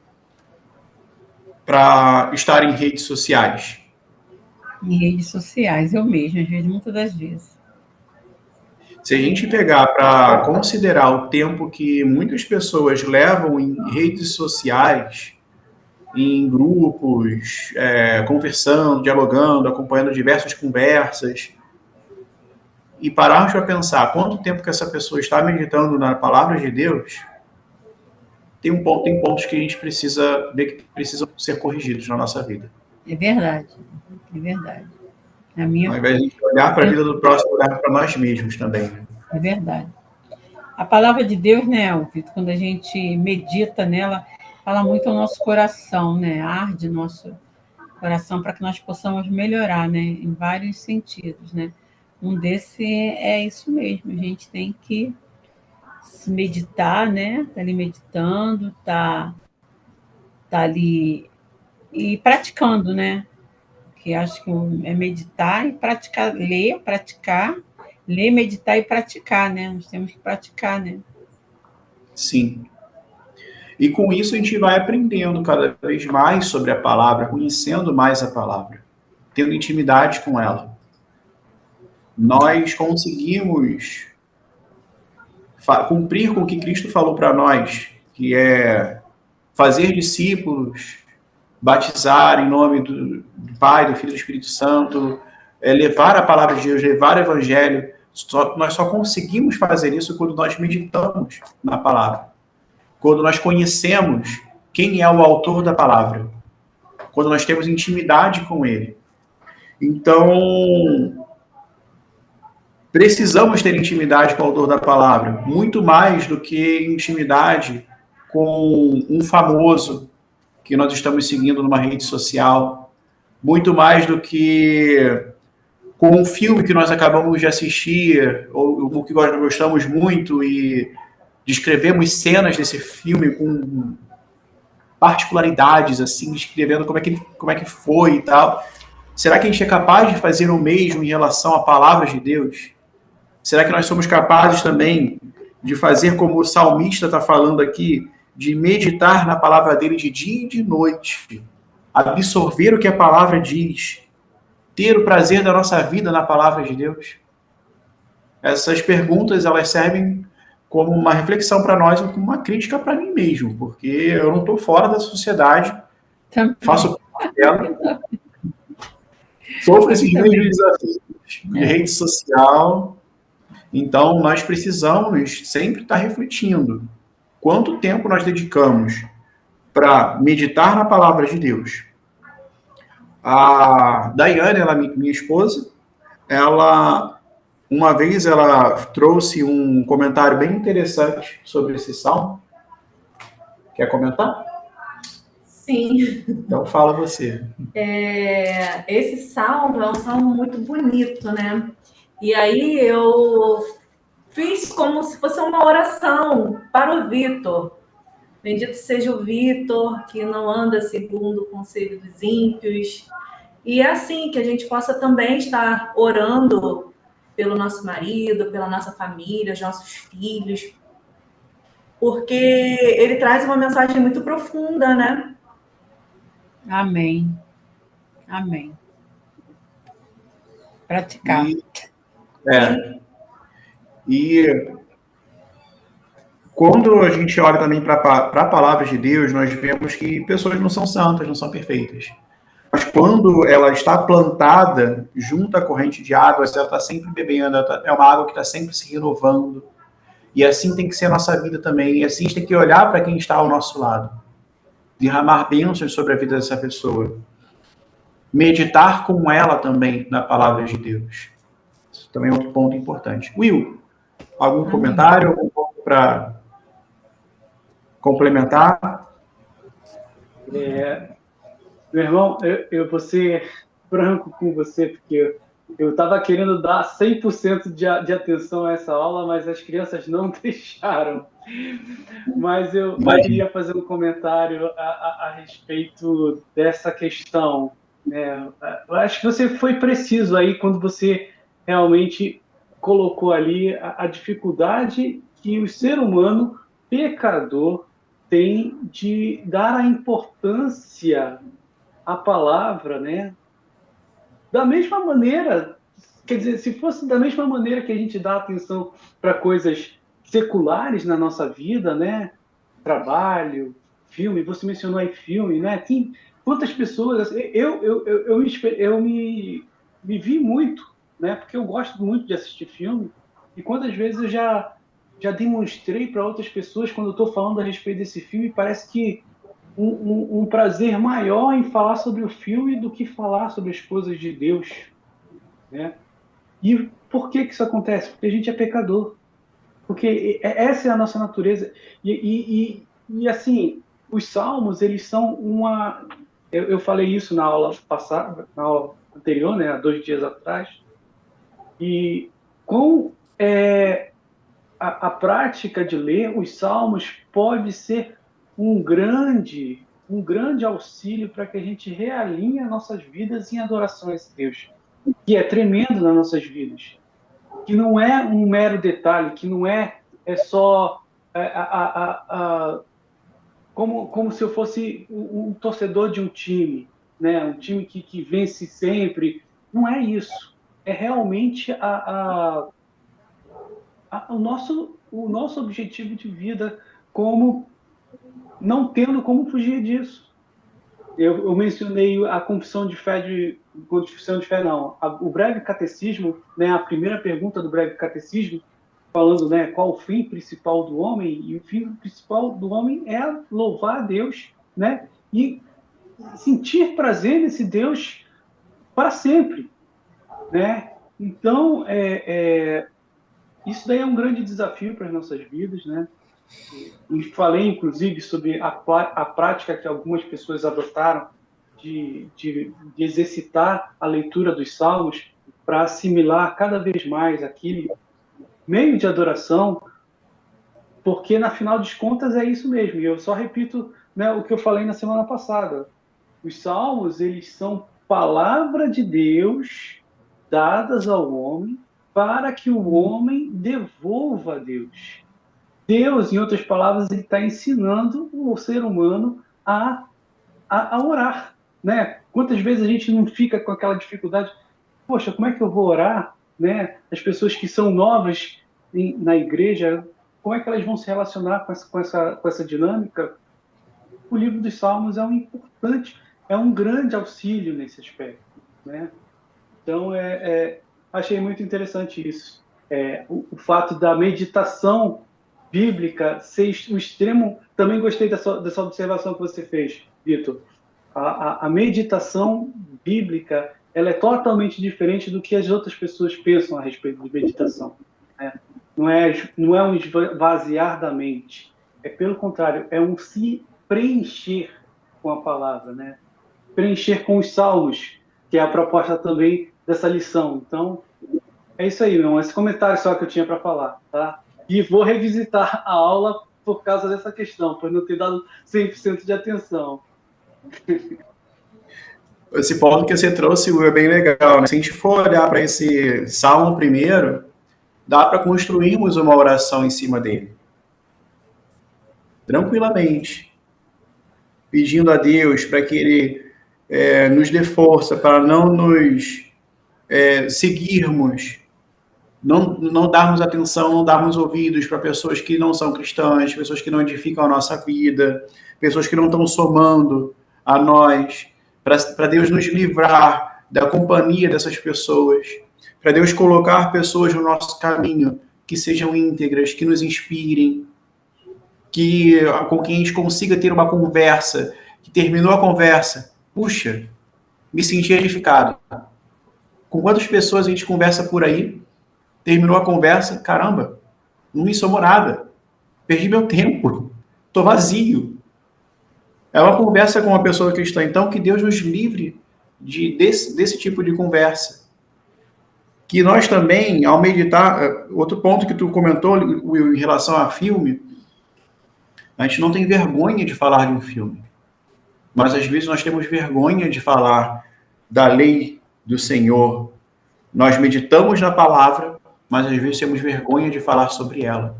para estar em redes sociais? Em redes sociais, eu mesma, às vezes, muitas das vezes. Se a gente pegar para considerar o tempo que muitas pessoas levam em redes sociais, em grupos, conversando, dialogando, acompanhando diversas conversas, e pararmos para pensar quanto tempo que essa pessoa está meditando na palavra de Deus, tem pontos que a gente precisa ver que precisam ser corrigidos na nossa vida. É verdade, é verdade. Ao invés de a gente olhar para a vida do próximo, olhar para nós mesmos também. Né? É verdade. A palavra de Deus, né, Vitor, quando a gente medita nela, fala muito ao nosso coração, né? Arde nosso coração para que nós possamos melhorar, né? Em vários sentidos, né? Um desse é isso mesmo, a gente tem que se meditar, né? Tá ali meditando, tá ali e praticando, né? Que acho que é meditar e praticar, ler, meditar e praticar, né? Nós temos que praticar, né? Sim. E com isso a gente vai aprendendo cada vez mais sobre a palavra, conhecendo mais a palavra, tendo intimidade com ela. Nós conseguimos cumprir com o que Cristo falou para nós, que é fazer discípulos, batizar em nome do Pai, do Filho e do Espírito Santo, levar a palavra de Deus, levar o Evangelho. Nós só conseguimos fazer isso quando nós meditamos na palavra. Quando nós conhecemos quem é o autor da palavra. Quando nós temos intimidade com ele. Então, precisamos ter intimidade com o autor da palavra. Muito mais do que intimidade com um famoso que nós estamos seguindo numa rede social. Muito mais do que com um filme que nós acabamos de assistir, ou que nós gostamos muito, e descrevemos cenas desse filme com particularidades, assim, descrevendo como é que foi e tal. Será que a gente é capaz de fazer o mesmo em relação à palavra de Deus? Será que nós somos capazes também de fazer como o salmista está falando aqui, de meditar na palavra dele de dia e de noite, absorver o que a palavra diz, ter o prazer da nossa vida na palavra de Deus? Essas perguntas, elas servem como uma reflexão para nós e como uma crítica para mim mesmo, porque eu não estou fora da sociedade, faço parte dela, sofro esses mesmos desafios de rede social. Então, nós precisamos sempre estar refletindo quanto tempo nós dedicamos para meditar na palavra de Deus. A Daiane, minha esposa, uma vez ela trouxe um comentário bem interessante sobre esse salmo. Quer comentar? Sim. Então fala você. Esse salmo é um salmo muito bonito, né? E aí eu fiz como se fosse uma oração para o Vitor. Bendito seja o Vitor, que não anda segundo o conselho dos ímpios. E é assim que a gente possa também estar orando pelo nosso marido, pela nossa família, os nossos filhos, porque ele traz uma mensagem muito profunda, né? Amém. Amém. Praticar. E quando a gente olha também para a palavra de Deus, nós vemos que pessoas não são santas, não são perfeitas. Mas quando ela está plantada junto à corrente de água, ela está sempre bebendo, é uma água que está sempre se renovando. E assim tem que ser a nossa vida também. E assim a gente tem que olhar para quem está ao nosso lado. Derramar bênçãos sobre a vida dessa pessoa. Meditar com ela também na palavra de Deus. Isso também é outro ponto importante. Will, algum comentário, algum ponto para complementar? Meu irmão, eu vou ser franco com você, porque eu estava querendo dar 100% de atenção a essa aula, mas as crianças não deixaram. Mas eu queria fazer um comentário a respeito dessa questão. Eu acho que você foi preciso aí quando você realmente colocou ali a dificuldade que o ser humano pecador tem de dar a importância à palavra, né? Da mesma maneira, quer dizer, se fosse da mesma maneira que a gente dá atenção para coisas seculares na nossa vida, né? Trabalho, filme, você mencionou aí filme, né? Tem quantas pessoas... Eu me vi muito, né? Porque eu gosto muito de assistir filme, e quantas vezes eu já demonstrei para outras pessoas, quando eu estou falando a respeito desse filme, parece que um prazer maior em falar sobre o filme do que falar sobre as coisas de Deus, né? E por que isso acontece? Porque a gente é pecador. Porque essa é a nossa natureza. E assim, os salmos, eles são uma... Eu falei isso na aula passada, na aula anterior, né, há 2 dias atrás. E com a prática de ler os salmos pode ser um grande auxílio para que a gente realinhe as nossas vidas em adoração a esse Deus, que é tremendo nas nossas vidas, que não é um mero detalhe, que não é só como se eu fosse um torcedor de um time, né? Um time que vence sempre. Não é isso. É realmente o nosso objetivo de vida, como não tendo como fugir disso. Eu mencionei a confissão de fé o breve catecismo, né, a primeira pergunta do breve catecismo, falando, né, qual o fim principal do homem, e o fim principal do homem é louvar a Deus, né, e sentir prazer nesse Deus para sempre, né? Então, isso daí é um grande desafio para as nossas vidas, né? E falei, inclusive, sobre a prática que algumas pessoas adotaram de exercitar a leitura dos salmos para assimilar cada vez mais aquele meio de adoração, porque, na final de contas, é isso mesmo. E eu só repito, né, o que eu falei na semana passada. Os salmos, eles são palavra de Deus dadas ao homem para que o homem devolva a Deus. Deus, em outras palavras, ele está ensinando o ser humano a orar, né? Quantas vezes a gente não fica com aquela dificuldade? Poxa, como é que eu vou orar? Né? As pessoas que são novas na igreja, como é que elas vão se relacionar com essa dinâmica? O livro dos Salmos é um grande auxílio nesse aspecto, né? Então, achei muito interessante isso. O fato da meditação bíblica ser o extremo. Também gostei dessa observação que você fez, Vitor. A meditação bíblica, ela é totalmente diferente do que as outras pessoas pensam a respeito de meditação, né? Não é um esvaziar da mente. É, pelo contrário, é um se preencher com a palavra, né? Preencher com os salmos, que é a proposta também dessa lição. Então, é isso aí, meu. Esse comentário só que eu tinha para falar, tá? E vou revisitar a aula por causa dessa questão, por não ter dado 100% de atenção. Esse ponto que você trouxe é bem legal, né? Se a gente for olhar para esse salmo primeiro, dá para construirmos uma oração em cima dele. Tranquilamente. Pedindo a Deus para que Ele nos dê força para não nos seguirmos, não darmos atenção, não darmos ouvidos para pessoas que não são cristãs, pessoas que não edificam a nossa vida, pessoas que não estão somando a nós, para Deus nos livrar da companhia dessas pessoas, para Deus colocar pessoas no nosso caminho que sejam íntegras, que nos inspirem, com quem a gente consiga ter uma conversa, que terminou a conversa, puxa, me senti edificado. Com quantas pessoas a gente conversa por aí, terminou a conversa, caramba, não me somou nada, perdi meu tempo, estou vazio. É uma conversa com uma pessoa cristã, então que Deus nos livre desse tipo de conversa. Que nós também, ao meditar, outro ponto que tu comentou, Will, em relação a filme, a gente não tem vergonha de falar de um filme. Mas às vezes nós temos vergonha de falar da lei do Senhor. Nós meditamos na palavra, mas às vezes temos vergonha de falar sobre ela.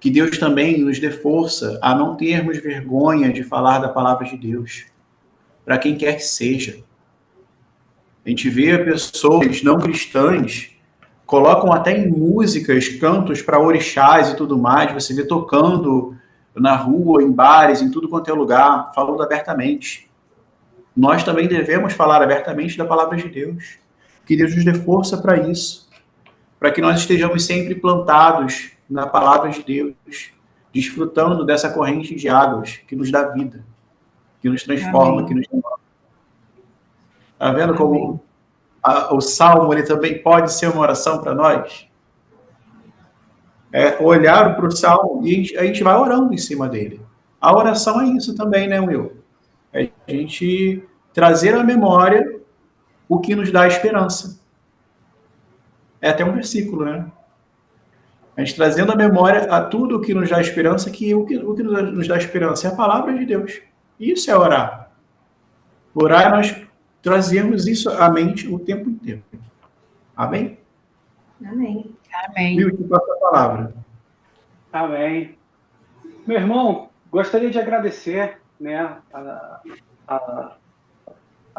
Que Deus também nos dê força a não termos vergonha de falar da palavra de Deus, para quem quer que seja. A gente vê pessoas não cristãs, colocam até em músicas, cantos para orixás e tudo mais, você vê tocando na rua, em bares, em tudo quanto é lugar, falando abertamente. Nós também devemos falar abertamente da palavra de Deus. Que Deus nos dê força para isso, para que nós estejamos sempre plantados na palavra de Deus, desfrutando dessa corrente de águas que nos dá vida, que nos transforma, que nos renova. Está vendo como o Salmo ele também pode ser uma oração para nós? Olhar para o Salmo e a gente vai orando em cima dele. A oração é isso também, né, Will? É a gente trazer à memória o que nos dá esperança. É até um versículo, né? A gente trazendo à memória a tudo o que nos dá esperança, que o que nos dá esperança é a palavra de Deus. Isso é orar. Orar é nós trazermos isso à mente o tempo inteiro. Amém? Amém. Amém. Will, te passo a palavra. Amém. Meu irmão, gostaria de agradecer, né, a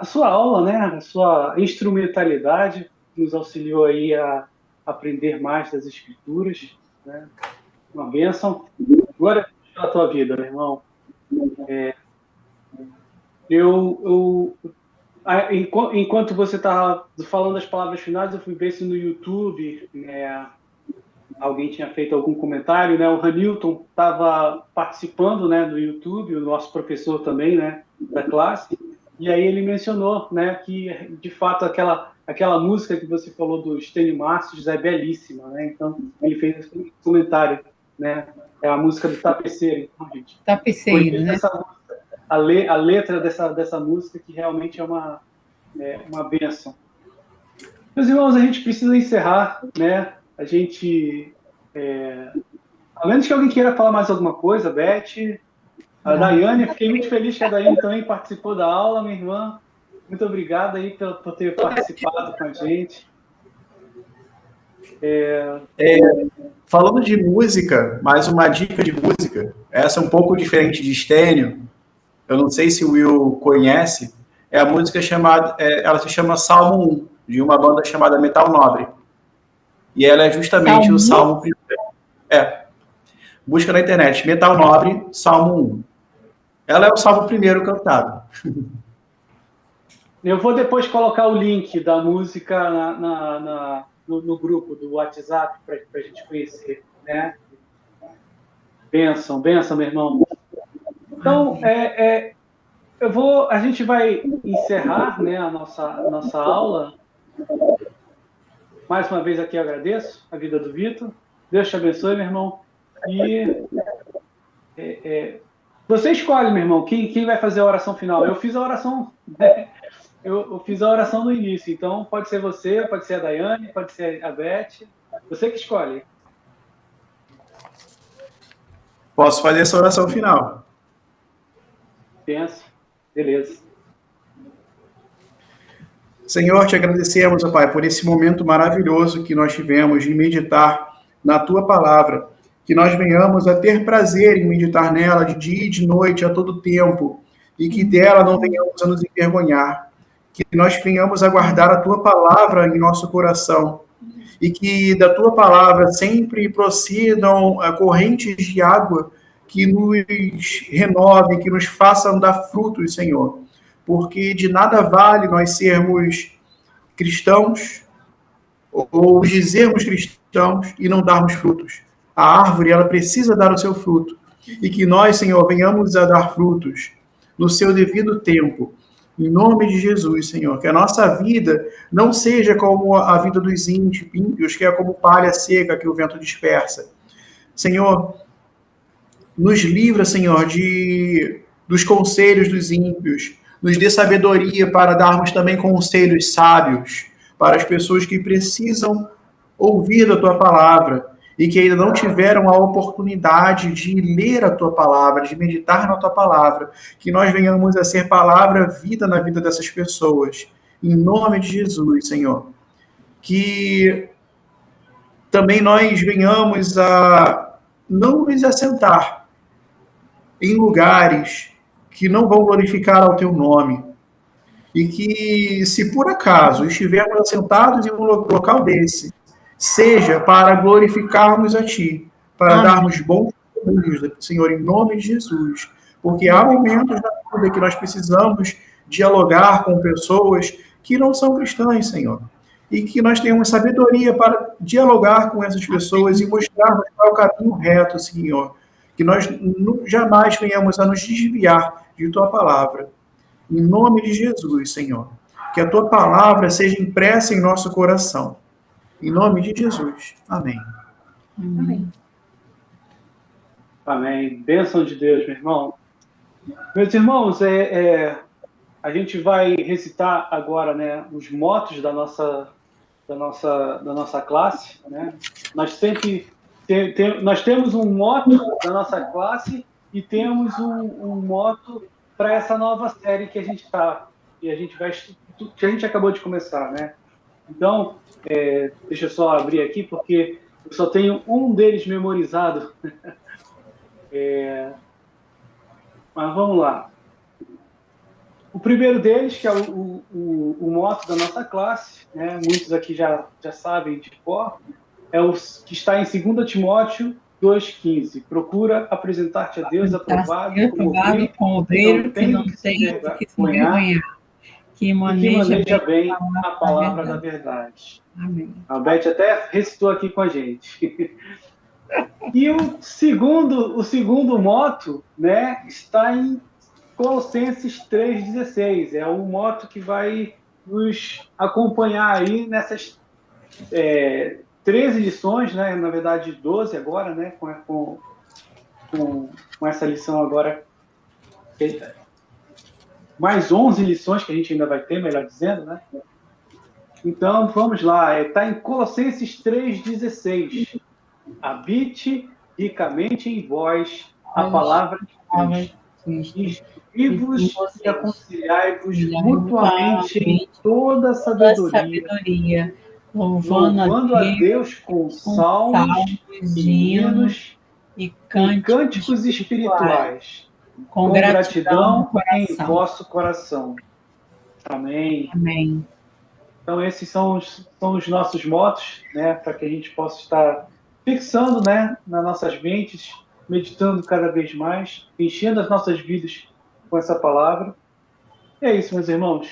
sua aula, né, a sua instrumentalidade, que nos auxiliou aí a aprender mais das Escrituras, né? Uma bênção. Glória a tua vida, meu irmão. Enquanto você estava falando as palavras finais, eu fui ver se no YouTube, né, alguém tinha feito algum comentário, né? O Hamilton estava participando, né, do YouTube, o nosso professor também, né, da classe, e aí ele mencionou, né, que de fato aquela música que você falou do Stênio Márcios é belíssima, né? Então ele fez esse comentário, né? É a música do Tapeceiro, então, gente. Tapeceiro, né? A letra dessa música que realmente é uma bênção. Meus irmãos, a gente precisa encerrar, né? A gente... A menos que alguém queira falar mais alguma coisa, Beth, a Daiane, fiquei muito feliz que a Daiane também participou da aula, minha irmã. Muito obrigado aí por ter participado com a gente. Falando de música, mais uma dica de música. Essa é um pouco diferente de Estênio. Eu não sei se o Will conhece. É a música chamada... ela se chama Salmo 1, de uma banda chamada Metal Nobre. E ela é justamente o Salmo... Busca na internet. Metal Nobre, Salmo 1. Ela é o Salmo primeiro cantado. Eu vou depois colocar o link da música no grupo do WhatsApp para a gente conhecer, né? Benção, meu irmão. Então, a gente vai encerrar, né, a nossa aula. Mais uma vez aqui eu agradeço a vida do Vitor. Deus te abençoe, meu irmão. E você escolhe, meu irmão, quem vai fazer a oração final. Eu fiz a oração, né? Eu fiz a oração no início, então pode ser você, pode ser a Daiane, pode ser a Beth. Você que escolhe. Posso fazer essa oração final. Pensa. Beleza. Senhor, te agradecemos, ó Pai, por esse momento maravilhoso que nós tivemos de meditar na Tua Palavra. Que nós venhamos a ter prazer em meditar nela de dia e de noite, a todo tempo. E que dela não venhamos a nos envergonhar. Que nós venhamos a guardar a Tua Palavra em nosso coração. E que da Tua Palavra sempre procedam correntes de água que nos renovem, que nos façam dar frutos, Senhor. Porque de nada vale nós sermos cristãos ou dizermos cristãos e não darmos frutos. A árvore, ela precisa dar o seu fruto. E que nós, Senhor, venhamos a dar frutos no seu devido tempo. Em nome de Jesus, Senhor. Que a nossa vida não seja como a vida dos ímpios, que é como palha seca que o vento dispersa. Senhor, nos livra, Senhor, dos conselhos dos ímpios. Nos dê sabedoria para darmos também conselhos sábios para as pessoas que precisam ouvir da Tua Palavra e que ainda não tiveram a oportunidade de ler a Tua Palavra, de meditar na Tua Palavra. Que nós venhamos a ser palavra vida na vida dessas pessoas. Em nome de Jesus, Senhor. Que também nós venhamos a não nos assentar em lugares que não vão glorificar ao Teu nome. E que, se por acaso estivermos assentados em um local desse, seja para glorificarmos a Ti, para darmos bons testemunhos, Senhor, em nome de Jesus. Porque há momentos na vida que nós precisamos dialogar com pessoas que não são cristãs, Senhor. E que nós tenhamos sabedoria para dialogar com essas pessoas e mostrarmos qual é o caminho reto, Senhor. Que nós jamais venhamos a nos desviar de Tua Palavra. Em nome de Jesus, Senhor. Que a Tua Palavra seja impressa em nosso coração. Em nome de Jesus. Amém. Amém. Amém. Bênção de Deus, meu irmão. Meus irmãos, a gente vai recitar agora, né, os motos da nossa classe, né? Nós temos um moto da nossa classe e temos um moto para essa nova série que a gente que a gente acabou de começar, né? Então, deixa eu só abrir aqui porque eu só tenho um deles memorizado. Mas vamos lá. O primeiro deles, que é o moto da nossa classe, né? Muitos aqui já sabem de cor, é o que está em 2 Timóteo 2,15. Procura apresentar-te a Deus aprovado como obreiro que não tem que se envergonhar, que maneja bem a palavra da verdade. Amém. A Beth até recitou aqui com a gente. E o segundo moto, né, está em Colossenses 3,16. É o moto que vai nos acompanhar aí nessas 13 lições, né? Na verdade 12 agora, né? Com essa lição agora. Mais 11 lições que a gente ainda vai ter, melhor dizendo, né? Então, vamos lá. Está em Colossenses 3,16. Habite ricamente em vós a palavra de Deus. Instruí-vos e aconselhai-vos mutuamente em toda sabedoria, louvando a Deus com salmos, hinos e cânticos espirituais, com gratidão em vosso coração. Amém. Amém. Então, esses são os nossos motos, né, para que a gente possa estar fixando, né, nas nossas mentes, meditando cada vez mais, enchendo as nossas vidas com essa palavra. E é isso, meus irmãos.